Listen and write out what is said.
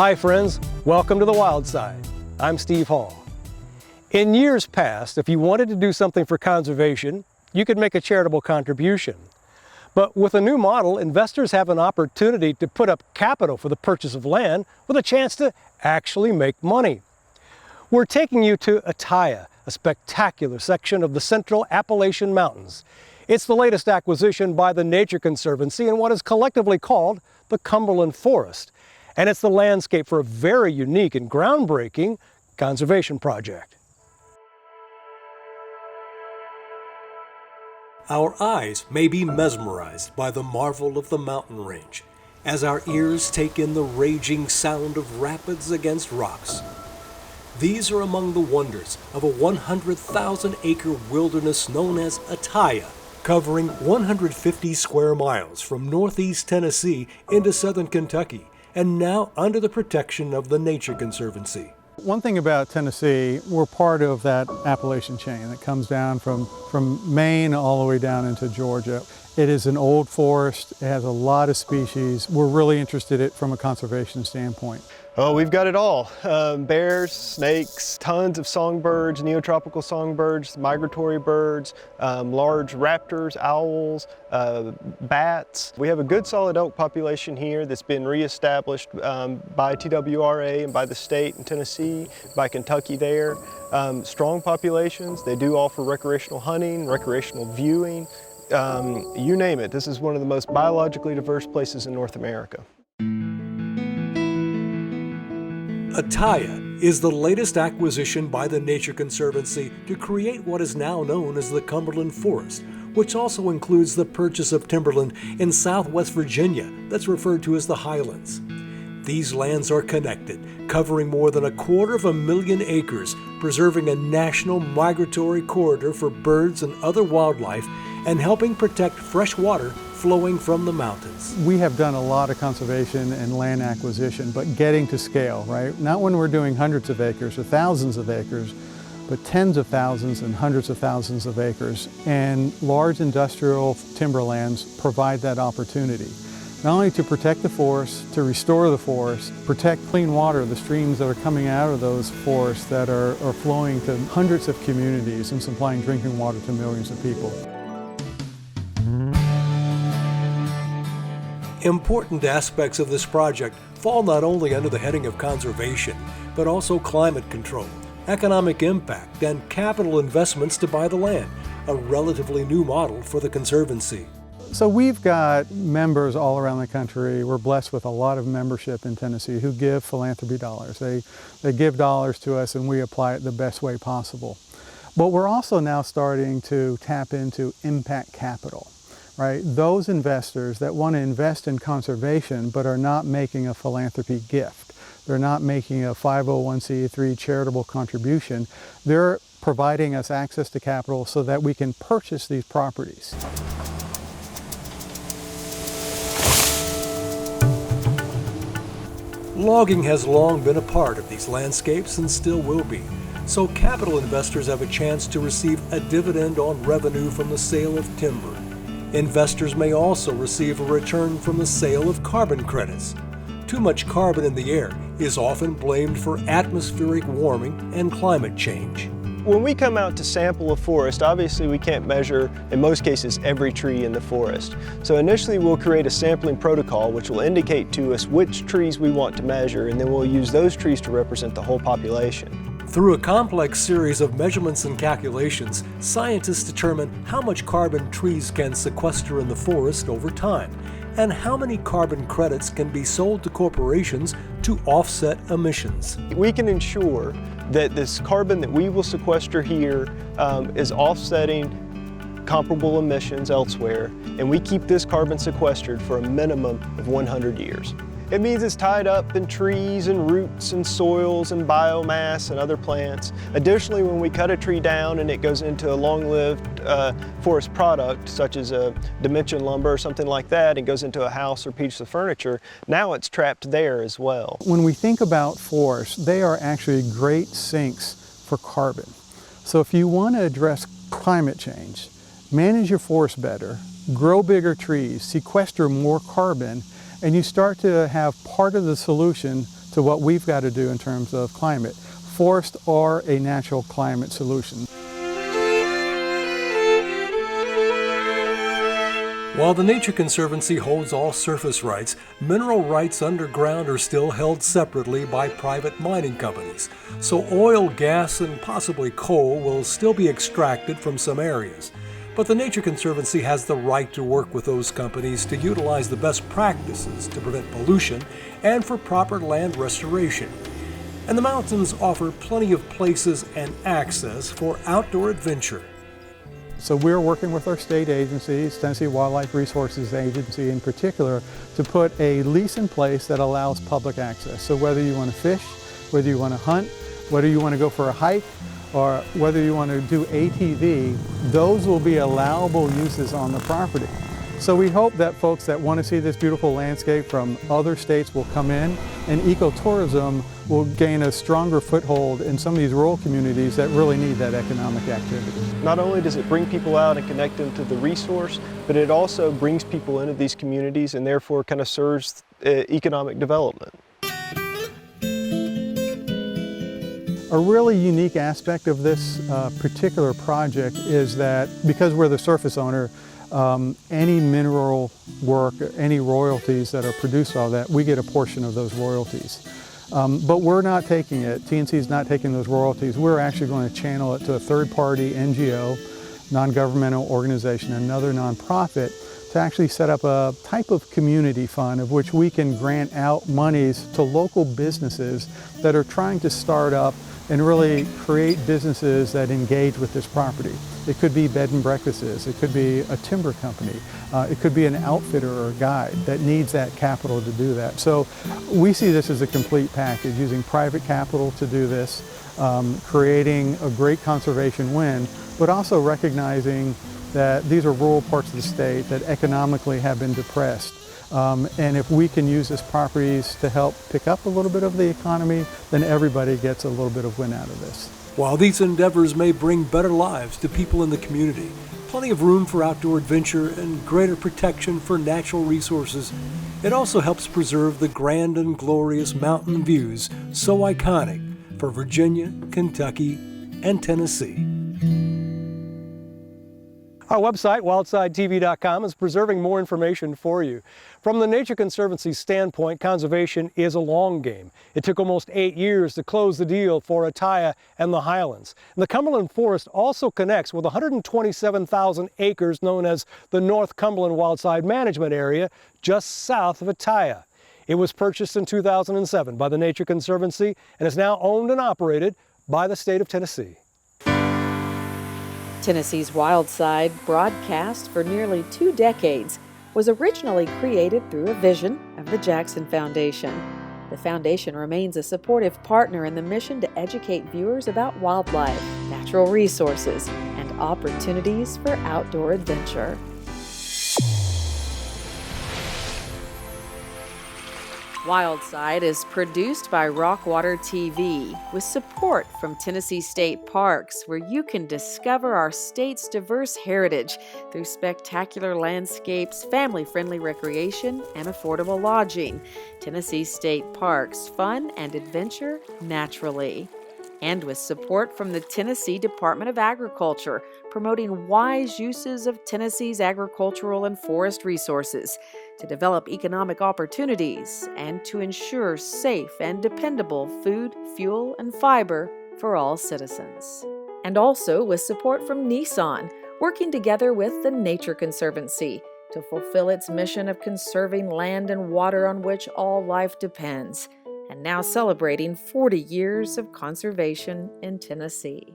Hi friends, welcome to the Wild Side. I'm Steve Hall. In years past, if you wanted to do something for conservation, you could make a charitable contribution. But with a new model, investors have an opportunity to put up capital for the purchase of land with a chance to actually make money. We're taking you to Ataya, a spectacular section of the Central Appalachian Mountains. It's the latest acquisition by the Nature Conservancy in what is collectively called the Cumberland Forest. And it's the landscape for a very unique and groundbreaking conservation project. Our eyes may be mesmerized by the marvel of the mountain range, as our ears take in the raging sound of rapids against rocks. These are among the wonders of a 100,000-acre wilderness known as Ataya, covering 150 square miles from northeast Tennessee into southern Kentucky, and now under the protection of the Nature Conservancy. One thing about Tennessee, we're part of that Appalachian chain that comes down from Maine all the way down into Georgia. It is an old forest, it has a lot of species. We're really interested in it from a conservation standpoint. Oh, we've got it all. Bears, snakes, tons of songbirds, neotropical songbirds, migratory birds, large raptors, owls, bats. We have a good solid elk population here that's been reestablished by TWRA and by the state in Tennessee, by Kentucky there. Strong populations. They do offer recreational hunting, recreational viewing, you name it. This is one of the most biologically diverse places in North America. Ataya is the latest acquisition by the Nature Conservancy to create what is now known as the Cumberland Forest, which also includes the purchase of timberland in southwest Virginia that's referred to as the Highlands. These lands are connected, covering more than 250,000 acres, preserving a national migratory corridor for birds and other wildlife, and helping protect fresh water flowing from the mountains. We have done a lot of conservation and land acquisition, but getting to scale, right? Not when we're doing hundreds of acres or thousands of acres, but tens of thousands and hundreds of thousands of acres. And large industrial timberlands provide that opportunity. Not only to protect the forest, to restore the forest, protect clean water, the streams that are coming out of those forests that are flowing to hundreds of communities and supplying drinking water to millions of people. Important aspects of this project fall not only under the heading of conservation, but also climate control, economic impact, and capital investments to buy the land, a relatively new model for the Conservancy. So we've got members all around the country. We're blessed with a lot of membership in Tennessee who give philanthropy dollars. They give dollars to us and we apply it the best way possible. But we're also now starting to tap into impact capital. Right? Those investors that want to invest in conservation but are not making a philanthropy gift. They're not making a 501c3 charitable contribution. They're providing us access to capital so that we can purchase these properties. Logging has long been a part of these landscapes and still will be. So capital investors have a chance to receive a dividend on revenue from the sale of timber. Investors may also receive a return from the sale of carbon credits. Too much carbon in the air is often blamed for atmospheric warming and climate change. When we come out to sample a forest, obviously we can't measure, in most cases, every tree in the forest. So initially we'll create a sampling protocol which will indicate to us which trees we want to measure, and then we'll use those trees to represent the whole population. Through a complex series of measurements and calculations, scientists determine how much carbon trees can sequester in the forest over time, and how many carbon credits can be sold to corporations to offset emissions. We can ensure that this carbon that we will sequester here is offsetting comparable emissions elsewhere, and we keep this carbon sequestered for a minimum of 100 years. It means it's tied up in trees and roots and soils and biomass and other plants. Additionally, when we cut a tree down and it goes into a long-lived forest product, such as a dimension lumber or something like that, and goes into a house or piece of furniture, now it's trapped there as well. When we think about forests, they are actually great sinks for carbon. So if you want to address climate change, manage your forest better, grow bigger trees, sequester more carbon, and you start to have part of the solution to what we've got to do in terms of climate. Forests are a natural climate solution. While the Nature Conservancy holds all surface rights, mineral rights underground are still held separately by private mining companies. So oil, gas, and possibly coal will still be extracted from some areas. But the Nature Conservancy has the right to work with those companies to utilize the best practices to prevent pollution and for proper land restoration. And the mountains offer plenty of places and access for outdoor adventure. So we're working with our state agencies, Tennessee Wildlife Resources Agency in particular, to put a lease in place that allows public access. So whether you want to fish, whether you want to hunt, whether you want to go for a hike, or whether you want to do ATV, those will be allowable uses on the property. So we hope that folks that want to see this beautiful landscape from other states will come in, and ecotourism will gain a stronger foothold in some of these rural communities that really need that economic activity. Not only does it bring people out and connect them to the resource, but it also brings people into these communities and therefore kind of serves economic development. A really unique aspect of this particular project is that because we're the surface owner, any mineral work, any royalties that are produced out of that, we get a portion of those royalties. But we're not taking it. TNC is not taking those royalties. We're actually going to channel it to a third-party NGO, non-governmental organization, another nonprofit, to actually set up a type of community fund of which we can grant out monies to local businesses that are trying to start up and really create businesses that engage with this property. It could be bed and breakfasts, it could be a timber company, it could be an outfitter or a guide that needs that capital to do that. So we see this as a complete package, using private capital to do this, creating a great conservation win, but also recognizing that these are rural parts of the state that economically have been depressed. And if we can use these properties to help pick up a little bit of the economy, then everybody gets a little bit of win out of this. While these endeavors may bring better lives to people in the community, plenty of room for outdoor adventure and greater protection for natural resources, it also helps preserve the grand and glorious mountain views so iconic for Virginia, Kentucky, and Tennessee. Our website, wildsidetv.com, is preserving more information for you. From the Nature Conservancy's standpoint, conservation is a long game. It took almost 8 years to close the deal for Ataya and the Highlands. And the Cumberland Forest also connects with 127,000 acres known as the North Cumberland Wildside Management Area just south of Ataya. It was purchased in 2007 by the Nature Conservancy and is now owned and operated by the state of Tennessee. Tennessee's Wildside, broadcast for nearly 2 decades, was originally created through a vision of the Jackson Foundation. The foundation remains a supportive partner in the mission to educate viewers about wildlife, natural resources, and opportunities for outdoor adventure. Wildside is produced by Rockwater TV with support from Tennessee State Parks, where you can discover our state's diverse heritage through spectacular landscapes, family-friendly recreation, and affordable lodging. Tennessee State Parks, fun and adventure naturally. And with support from the Tennessee Department of Agriculture, promoting wise uses of Tennessee's agricultural and forest resources to develop economic opportunities and to ensure safe and dependable food, fuel, and fiber for all citizens. And also with support from Nissan, working together with the Nature Conservancy to fulfill its mission of conserving land and water on which all life depends, and now celebrating 40 years of conservation in Tennessee.